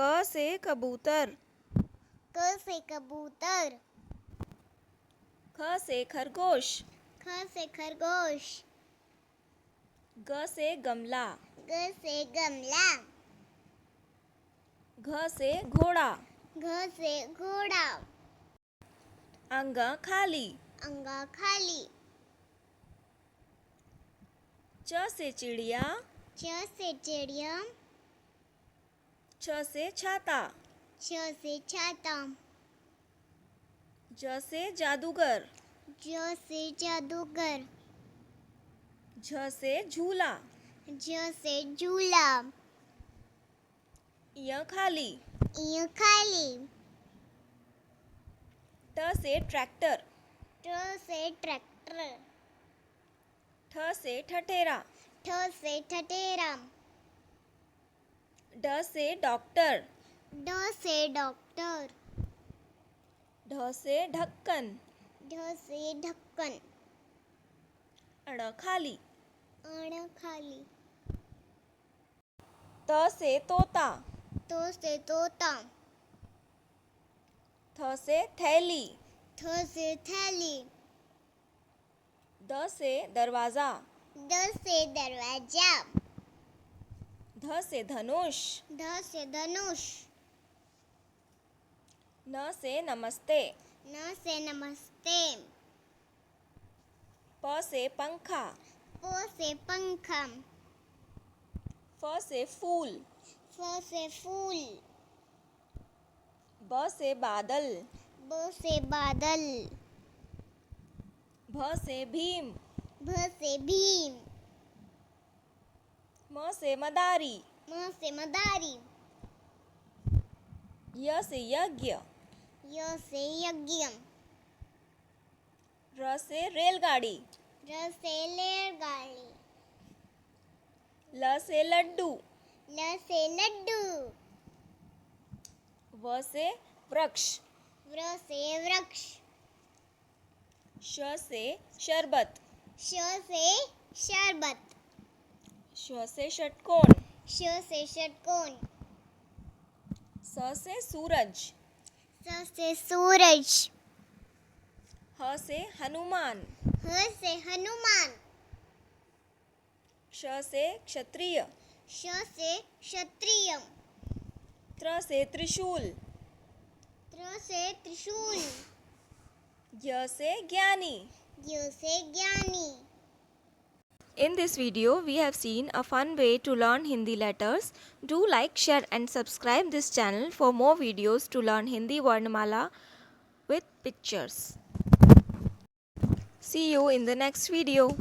क से कबूतर। क से कबूतर। ख से खरगोश। ख से खरगोश। ग से गमला। ग से गमला। घ से घोड़ा। घ से घोड़ा। अंग खाली। अंगा खाली। च से चिड़िया। च से चिड़िया। छ से छाता। छ से छाता। ज से जादूगर। ज से जादूगर। झ से झूला। झ से झूला। य खाली। य खाली। ट से ट्रैक्टर। ट से ट्रैक्टर। ठ से ठठेरा। ठ से ठठेरा। ड से डॉक्टर। ड से डॉक्टर। ढ से ढक्कन। ढ से ढक्कन। अण खाली। अण खाली। त से तोता। तो से तोता। थ से थैली। थ से थैली। द से दरवाजा। द से दरवाजा। ध से धनुष। ध से धनुष। न से नमस्ते। न से नमस्ते। प से पंखा। प से पंखा। फ से फूल। फ से फूल। ब से बादल। ब से बादल। भ से भीम। भ से भीम। म से मदारी। म से मदारी। य से यज्ञ। य से यज्ञ। र से रेलगाड़ी। र से रेलगाड़ी। ल से लड्डू। ल से लड्डू। व से वृक्ष। व्र से वृक्ष। श से शरबत। श से शरबत। श से षटकोण। श से षटकोण। स से सूरज। स से सूरज। ह से हनुमान। ह से हनुमान। श से क्षत्रिय। श से क्षत्रिय। त्र से त्रिशूल। त्र से त्रिशूल। य से ज्ञानी। य से ज्ञानी। In this video, we have seen a fun way to learn Hindi letters. Do like, share and subscribe this channel for more videos to learn Hindi Varnamala with pictures. See you in the next video.